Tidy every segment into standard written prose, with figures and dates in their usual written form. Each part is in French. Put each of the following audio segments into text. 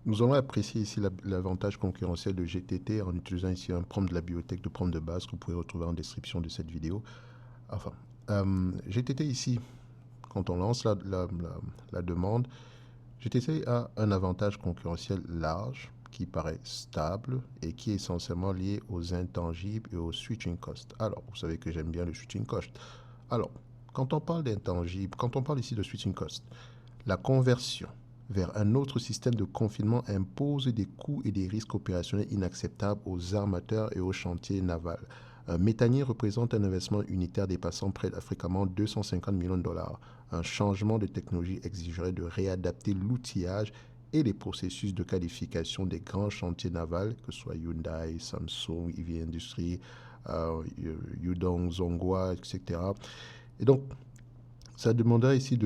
Nous allons apprécier ici l'avantage concurrentiel de GTT en utilisant ici un prompt de la bibliothèque de prompt de base que vous pouvez retrouver en description de cette vidéo. Enfin, GTT ici, quand on lance la demande, GTT a un avantage concurrentiel large qui paraît stable et qui est essentiellement lié aux intangibles et au switching cost. Alors, vous savez que j'aime bien le switching cost. Alors, quand on parle d'intangibles, quand on parle ici de switching cost, la conversion vers un autre système de confinement impose des coûts et des risques opérationnels inacceptables aux armateurs et aux chantiers navals. Un méthanier représente un investissement unitaire dépassant fréquemment 250 millions de dollars. Un changement de technologie exigerait de réadapter l'outillage et les processus de qualification des grands chantiers navals, que ce soit Hyundai, Samsung, EV Industries, Yudong, Zonghua, etc. Et donc, ça demandera ici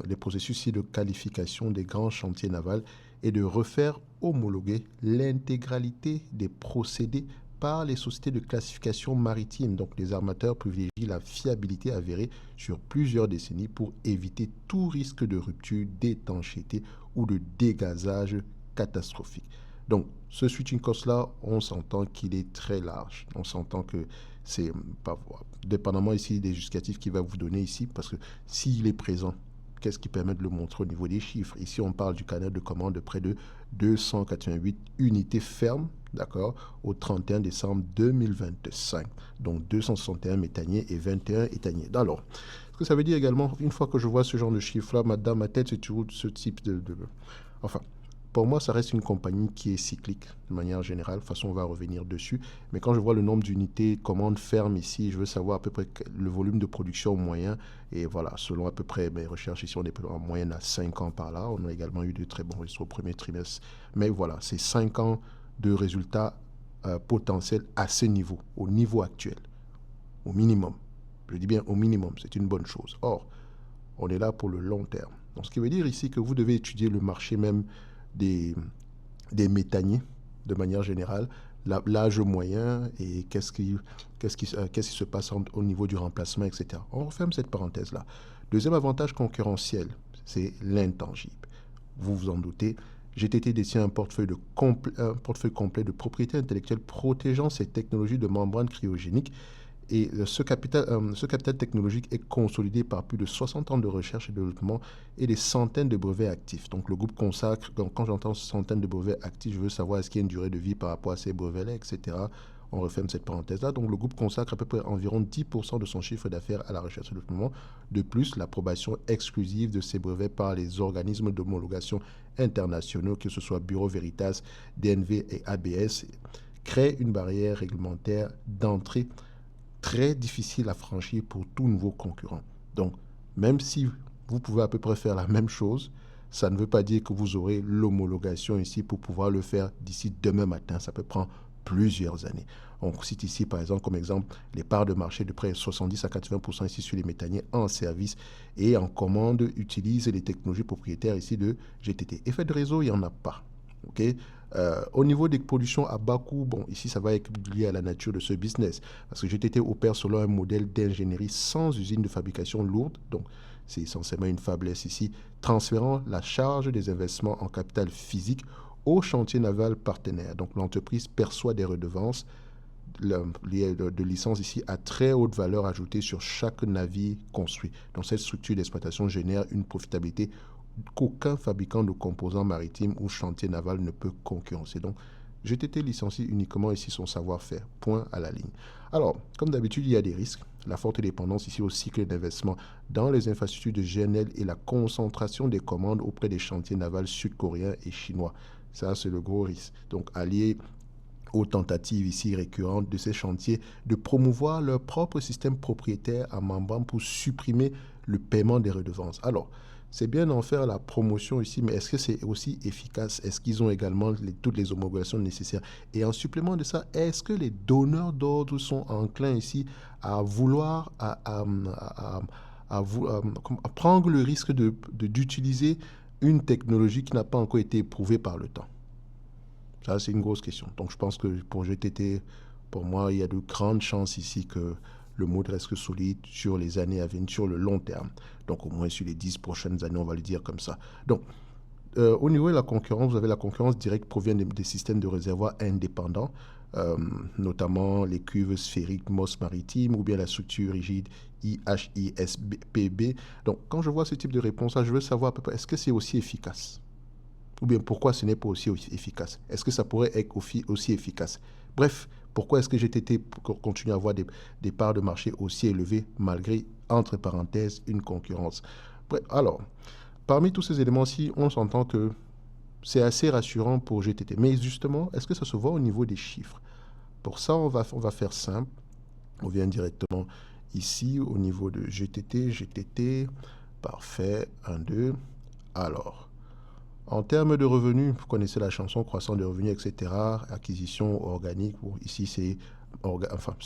les processus ici de qualification des grands chantiers navals et de refaire homologuer l'intégralité des procédés par les sociétés de classification maritime. Donc les armateurs privilégient la fiabilité avérée sur plusieurs décennies pour éviter tout risque de rupture, d'étanchéité ou de dégazage catastrophique. Donc ce switching cost-là, on s'entend qu'il est très large. On s'entend que c'est pas dépendamment ici des justificatifs qu'il va vous donner ici, parce que s'il est présent, qu'est-ce qui permet de le montrer au niveau des chiffres? Ici, on parle du canal de commande de près de 288 unités fermes, d'accord, au 31 décembre 2025. Donc 261 méthaniers et 21 éthaniers. Alors, ce que ça veut dire également, une fois que je vois ce genre de chiffres-là, dans ma tête, c'est toujours ce type de... Enfin, pour moi, ça reste une compagnie qui est cyclique de manière générale. De toute façon, on va revenir dessus. Mais quand je vois le nombre d'unités commandes fermes ici, je veux savoir à peu près le volume de production moyen. Et voilà, selon à peu près mes recherches ici, on est en moyenne à 5 ans par là. On a également eu de très bons résultats au premier trimestre. Mais voilà, c'est 5 ans de résultats potentiels à ce niveau, au niveau actuel, au minimum. Je dis bien au minimum, c'est une bonne chose. Or, on est là pour le long terme. Donc, ce qui veut dire ici que vous devez étudier le marché même des, des méthaniers de manière générale, l'âge moyen et qu'est-ce qui se passe au niveau du remplacement, etc. On referme cette parenthèse-là. Deuxième avantage concurrentiel, c'est l'intangible. Vous vous en doutez, GTT détient un portefeuille complet de propriétés intellectuelles protégeant ces technologies de membrane cryogénique et ce capital technologique est consolidé par plus de 60 ans de recherche et de développement et des centaines de brevets actifs. Donc le groupe consacre, donc quand j'entends centaines de brevets actifs, je veux savoir est-ce qu'il y a une durée de vie par rapport à ces brevets-là, etc. On referme cette parenthèse-là. Donc le groupe consacre à peu près environ 10% de son chiffre d'affaires à la recherche et développement. De plus, l'approbation exclusive de ces brevets par les organismes d'homologation internationaux, que ce soit Bureau Veritas, DNV et ABS, crée une barrière réglementaire d'entrée très difficile à franchir pour tout nouveau concurrent. Donc, même si vous pouvez à peu près faire la même chose, ça ne veut pas dire que vous aurez l'homologation ici pour pouvoir le faire d'ici demain matin. Ça peut prendre plusieurs années. On cite ici, par exemple, comme exemple, les parts de marché de près de 70 à 80% ici sur les méthaniers en service et en commande utilisent les technologies propriétaires ici de GTT. Effet de réseau, il n'y en a pas. Ok. Au niveau des pollutions à bas coût, bon, ici, ça va être lié à la nature de ce business. Parce que GTT opère selon un modèle d'ingénierie sans usine de fabrication lourde. Donc, c'est essentiellement une faiblesse ici, transférant la charge des investissements en capital physique au chantier naval partenaire. Donc, l'entreprise perçoit des redevances de licences ici à très haute valeur ajoutée sur chaque navire construit. Donc, cette structure d'exploitation génère une profitabilité qu'aucun fabricant de composants maritimes ou chantier naval ne peut concurrencer. Donc, GTT licencie uniquement ici son savoir-faire. Point à la ligne. Alors, comme d'habitude, il y a des risques. La forte dépendance ici au cycle d'investissement dans les infrastructures de GNL et la concentration des commandes auprès des chantiers navals sud-coréens et chinois. Ça, c'est le gros risque. Donc, allié aux tentatives ici récurrentes de ces chantiers de promouvoir leur propre système propriétaire à membrane pour supprimer le paiement des redevances. Alors, c'est bien d'en faire la promotion ici, mais est-ce que c'est aussi efficace? Est-ce qu'ils ont également toutes les homologations nécessaires? Et en supplément de ça, est-ce que les donneurs d'ordre sont enclins ici à vouloir, à prendre le risque d'utiliser une technologie qui n'a pas encore été éprouvée par le temps? Ça, c'est une grosse question. Donc, je pense que pour GTT, pour moi, il y a de grandes chances ici que le mot reste solide sur les années à venir, sur le long terme. Donc, au moins sur les 10 prochaines années, on va le dire comme ça. Donc, Au niveau de la concurrence, vous avez la concurrence directe provient des systèmes de réservoirs indépendants, euh, notamment les cuves sphériques MOS maritime ou bien la structure rigide IHISPB. Donc, quand je vois ce type de réponse, je veux savoir à peu près, est-ce que c'est aussi efficace? Ou bien pourquoi ce n'est pas aussi efficace? Est-ce que ça pourrait être aussi efficace? Bref, pourquoi est-ce que GTT continue à avoir des parts de marché aussi élevées malgré, entre parenthèses, une concurrence? Bref, alors, parmi tous ces éléments-ci, on s'entend que c'est assez rassurant pour GTT. Mais justement, est-ce que ça se voit au niveau des chiffres? Pour ça, on va faire simple. On vient directement ici au niveau de GTT. Parfait. 1, 2. Alors, en termes de revenus, vous connaissez la chanson croissance de revenus, etc. Acquisition organique. Bon, ici, c'est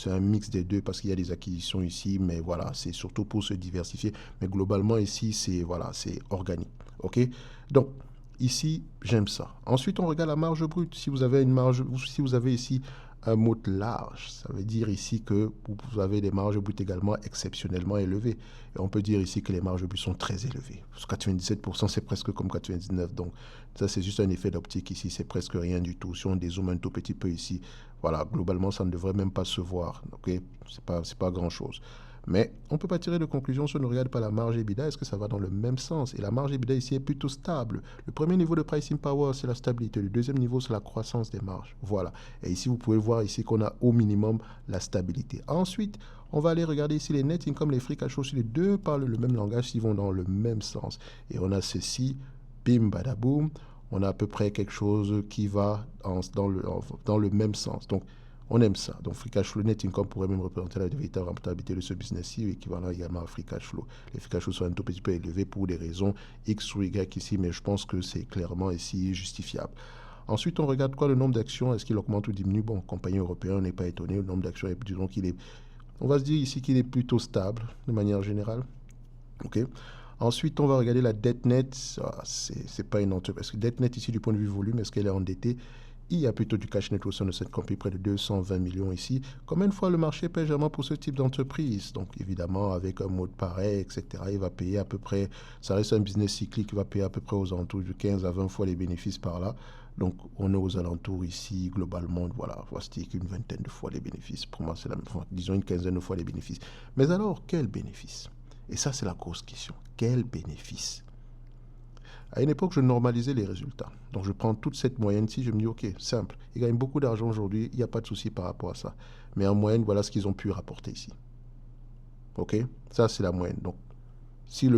un mix des deux parce qu'il y a des acquisitions ici, mais voilà, c'est surtout pour se diversifier. Mais globalement, ici, c'est voilà, c'est organique. OK? Donc, ici, j'aime ça. Ensuite, on regarde la marge brute. Si vous avez une marge, si vous avez ici un mot large, ça veut dire ici que vous avez des marges brutes également exceptionnellement élevées. Et on peut dire ici que les marges brutes sont très élevées. 97%, c'est presque comme 99%. Donc, ça, c'est juste un effet d'optique ici. C'est presque rien du tout. Si on dézoome un tout petit peu ici, voilà, globalement, ça ne devrait même pas se voir. OK? C'est pas grand-chose. Mais on ne peut pas tirer de conclusion si on ne regarde pas la marge EBITDA. Est-ce que ça va dans le même sens? Et la marge EBITDA ici est plutôt stable. Le premier niveau de pricing power, c'est la stabilité. Le deuxième niveau, c'est la croissance des marges. Voilà. Et ici, vous pouvez voir ici qu'on a au minimum la stabilité. Ensuite, on va aller regarder ici les net income, les free cash flow. Si les deux parlent le même langage, s'ils vont dans le même sens. Et on a ceci, bim, badaboum. On a à peu près quelque chose qui va dans le même sens. Donc, on aime ça. Donc, free cash flow net income pourrait même représenter la véritable rentabilité de ce business-ci, équivalent également à free cash flow. Les free cash flow sont un tout petit peu élevés pour des raisons X ou Y ici, mais je pense que c'est clairement ici justifiable. Ensuite, on regarde quoi? Le nombre d'actions, est-ce qu'il augmente ou diminue? Bon, compagnie européenne, on n'est pas étonné. Le nombre d'actions, disons qu'il est. On va se dire ici qu'il est plutôt stable de manière générale. OK. Ensuite, on va regarder la dette nette. Ah, c'est pas une entreprise. Parce que dette nette ici, du point de vue volume, est-ce qu'elle est endettée? Il y a plutôt du cash net au sein de cette compagnie, près de 220 millions ici. Combien de fois le marché paie généralement pour ce type d'entreprise? Donc, évidemment, avec un mode pareil, etc., il va payer à peu près, ça reste un business cyclique, il va payer à peu près aux alentours de 15 à 20 fois les bénéfices par là. Donc, on est aux alentours ici, globalement, voilà, voici qu'une vingtaine de fois les bénéfices. Pour moi, c'est la même fois, disons une quinzaine de fois les bénéfices. Mais alors, quel bénéfice? Et ça, c'est la grosse question. Quel bénéfice? À une époque, je normalisais les résultats. Donc, je prends toute cette moyenne-ci, je me dis, OK, simple. Ils gagnent beaucoup d'argent aujourd'hui, il n'y a pas de souci par rapport à ça. Mais en moyenne, voilà ce qu'ils ont pu rapporter ici. OK? Ça, c'est la moyenne. Donc, si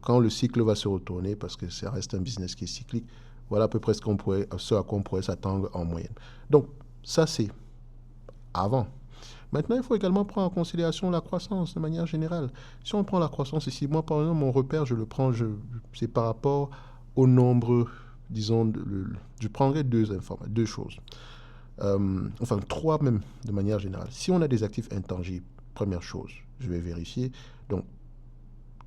quand le cycle va se retourner, parce que ça reste un business qui est cyclique, voilà à peu près ce à quoi on pourrait s'attendre en moyenne. Donc, ça, c'est avant. Maintenant, il faut également prendre en considération la croissance de manière générale. Si on prend la croissance ici, moi, par exemple, mon repère, c'est par rapport au nombre, disons, je prendrai deux choses. Enfin, trois même, de manière générale. Si on a des actifs intangibles, première chose, je vais vérifier. Donc,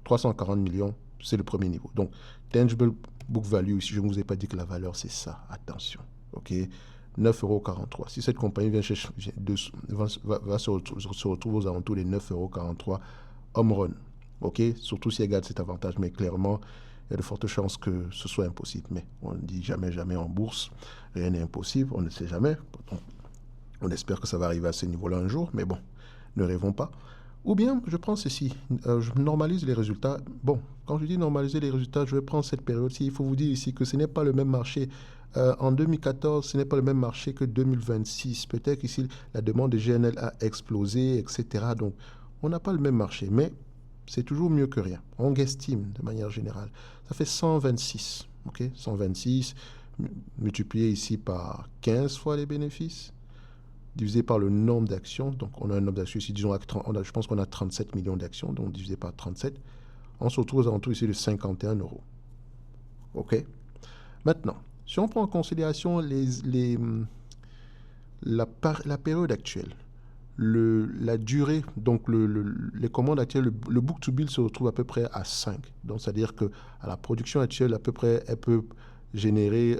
340 millions, c'est le premier niveau. Donc, tangible book value, si je ne vous ai pas dit que la valeur, c'est ça, attention. OK? 9,43 €. Si cette compagnie va se retrouver aux alentours des 9,43 € home run, ok, surtout si elle garde cet avantage, mais clairement, il y a de fortes chances que ce soit impossible. Mais on ne dit jamais, jamais en bourse, rien n'est impossible, on ne sait jamais. On espère que ça va arriver à ce niveau-là un jour, mais bon, ne rêvons pas. Ou bien, je prends ceci, je normalise les résultats. Bon, quand je dis normaliser les résultats, je vais prendre cette période-ci. Il faut vous dire ici que ce n'est pas le même marché. En 2014, ce n'est pas le même marché que 2026. Peut-être qu'ici, la demande de GNL a explosé, etc. Donc, on n'a pas le même marché, mais c'est toujours mieux que rien. On estime de manière générale. Ça fait 126. OK? 126 multiplié ici par 15 fois les bénéfices, divisé par le nombre d'actions. Donc, on a un nombre d'actions ici, disons, je pense qu'on a 37 millions d'actions, donc divisé par 37. On se retrouve aux alentours ici de 51 €. OK? Maintenant, si on prend en considération la période actuelle, la durée, donc les commandes actuelles, le book-to-bill se retrouve à peu près à 5. Donc, c'est-à-dire qu'à la production actuelle, à peu près, elle peut générer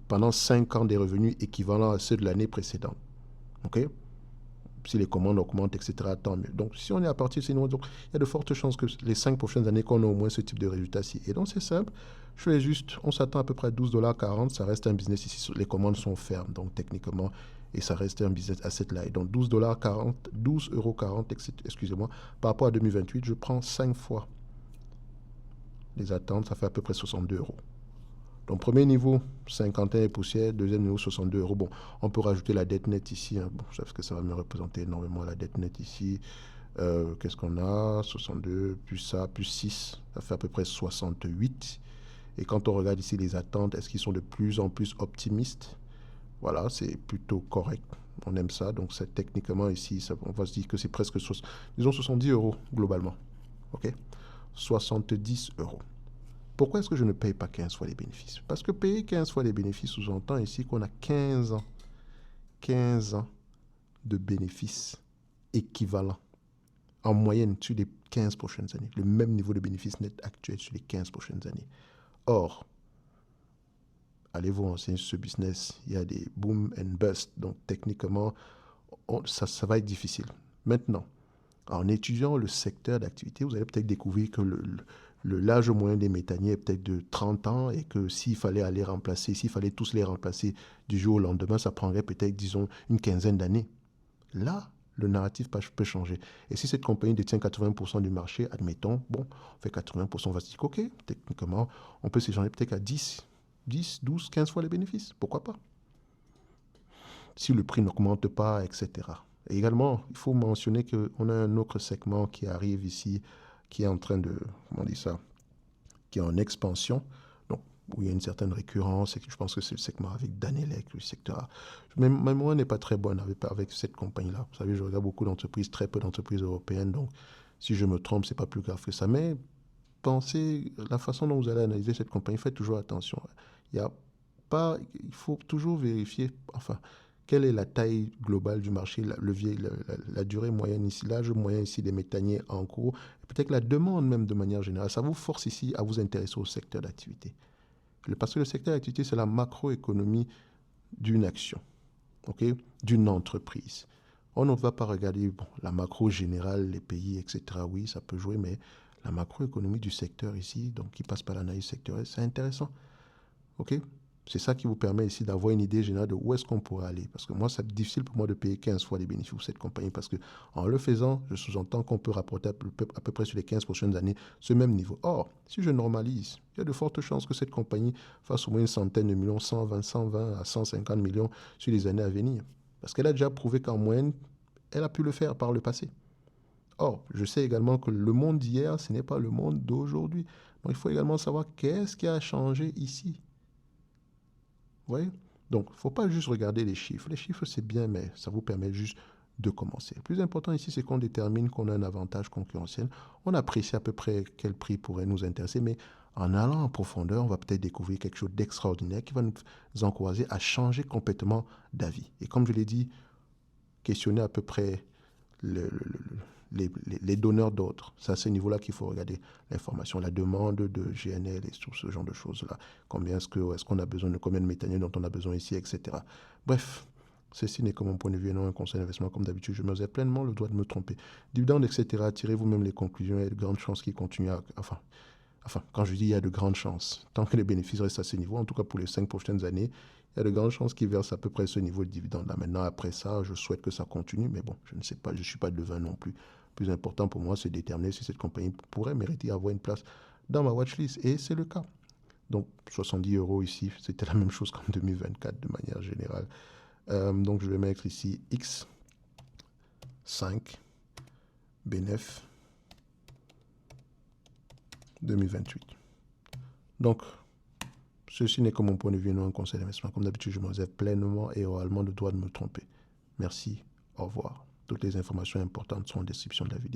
pendant 5 ans des revenus équivalents à ceux de l'année précédente. OK? si les commandes augmentent, etc., tant mieux. Donc, si on est à partir de ces niveaux, donc, il y a de fortes chances que les 5 prochaines années, qu'on ait au moins ce type de résultat-ci. Et donc, c'est simple. Je fais juste, on s'attend à peu près à 12,40 $. Ça reste un business ici. Les commandes sont fermes, donc techniquement, et ça reste un business à cette là. Et donc, 12,40 $, 12,40 €, excusez-moi, par rapport à 2028, je prends 5 fois les attentes, ça fait à peu près 62 €. Donc, premier niveau, 51 et poussière. Deuxième niveau, 62 €. Bon, on peut rajouter la dette nette ici. Hein. Bon, parce que ça va me représenter énormément la dette nette ici. Qu'est-ce qu'on a? 62, plus ça, plus 6. Ça fait à peu près 68. Et quand on regarde ici les attentes, est-ce qu'ils sont de plus en plus optimistes? Voilà, c'est plutôt correct. On aime ça. Donc, c'est techniquement ici, ça, on va se dire que c'est presque, disons 70 € globalement. OK? 70 €. Pourquoi est-ce que je ne paye pas 15 fois les bénéfices? Parce que payer 15 fois les bénéfices sous-entend ici qu'on a 15 ans de bénéfices équivalents en moyenne sur les 15 prochaines années. Le même niveau de bénéfice net actuel sur les 15 prochaines années. Or, allez vous renseigner sur ce business, il y a des boom and bust. Donc, techniquement, ça va être difficile. Maintenant, en étudiant le secteur d'activité, vous allez peut-être découvrir que l'âge moyen des méthaniers est peut-être de 30 ans et que s'il fallait tous les remplacer du jour au lendemain, ça prendrait peut-être, disons, une quinzaine d'années. Là, le narratif peut changer. Et si cette compagnie détient 80% du marché, admettons, bon, on fait 80%, on va se dire qu'ok, techniquement, on peut s'échanger peut-être à 10, 12, 15 fois les bénéfices. Pourquoi pas? Si le prix n'augmente pas, etc. Et également, il faut mentionner qu'on a un autre segment qui arrive ici, qui est en train de, comment on dit ça, qui est en expansion, donc où il y a une certaine récurrence, et je pense que c'est le segment avec Danelec, le secteur. Mais ma mémoire n'est pas très bonne avec cette compagnie-là. Vous savez, je regarde beaucoup d'entreprises, très peu d'entreprises européennes, donc si je me trompe, c'est pas plus grave que ça. Mais pensez, la façon dont vous allez analyser cette compagnie, faites toujours attention. Il faut toujours vérifier, enfin, quelle est la taille globale du marché, la durée moyenne ici, l'âge moyen ici des méthaniers en cours, peut-être la demande même de manière générale. Ça vous force ici à vous intéresser au secteur d'activité. Parce que le secteur d'activité, c'est la macroéconomie d'une action, okay, d'une entreprise. On ne va pas regarder la macro générale, les pays, etc. Oui, ça peut jouer, mais la macroéconomie du secteur ici, donc qui passe par l'analyse sectorielle, c'est intéressant. OK? C'est ça qui vous permet ici d'avoir une idée générale de où est-ce qu'on pourrait aller. Parce que moi, c'est difficile pour moi de payer 15 fois les bénéfices de cette compagnie parce que en le faisant, je sous-entends qu'on peut rapporter à peu près sur les 15 prochaines années ce même niveau. Or, si je normalise, il y a de fortes chances que cette compagnie fasse au moins une centaine de millions, 120 à 150 millions sur les années à venir. Parce qu'elle a déjà prouvé qu'en moyenne, elle a pu le faire par le passé. Or, je sais également que le monde d'hier, ce n'est pas le monde d'aujourd'hui. Donc, il faut également savoir qu'est-ce qui a changé ici. Vous voyez? Donc, il ne faut pas juste regarder les chiffres. Les chiffres, c'est bien, mais ça vous permet juste de commencer. Le plus important ici, c'est qu'on détermine qu'on a un avantage concurrentiel. On apprécie à peu près quel prix pourrait nous intéresser, mais en allant en profondeur, on va peut-être découvrir quelque chose d'extraordinaire qui va nous encourager à changer complètement d'avis. Et comme je l'ai dit, questionner à peu près les donneurs d'ordre. C'est à ce niveau-là qu'il faut regarder l'information, la demande de GNL et tout ce genre de choses-là. Est-ce qu'on a besoin de combien de méthaniers dont on a besoin ici, etc. Bref, ceci n'est que mon point de vue et non un conseil d'investissement. Comme d'habitude, je me faisais pleinement le droit de me tromper. Dividendes, etc. Tirez vous-même les conclusions. Il y a de grandes chances qu'ils continuent à... Enfin, quand je dis il y a de grandes chances, tant que les bénéfices restent à ce niveau, en tout cas pour les 5 prochaines années, il y a de grandes chances qu'ils versent à peu près ce niveau de dividende. Là, maintenant, après ça, je souhaite que ça continue, mais bon, je ne sais pas, je ne suis pas devin non plus. Le plus important pour moi, c'est de déterminer si cette compagnie pourrait mériter d'avoir une place dans ma watchlist, et c'est le cas. Donc, 70 € ici, c'était la même chose qu'en 2024 de manière générale. Donc, je vais mettre ici X5, B9, 2028. Donc, ceci n'est que mon point de vue, non un conseil d'investissement. Comme d'habitude, je me réserve pleinement et oralement le droit de me tromper. Merci, au revoir. Toutes les informations importantes sont en description de la vidéo.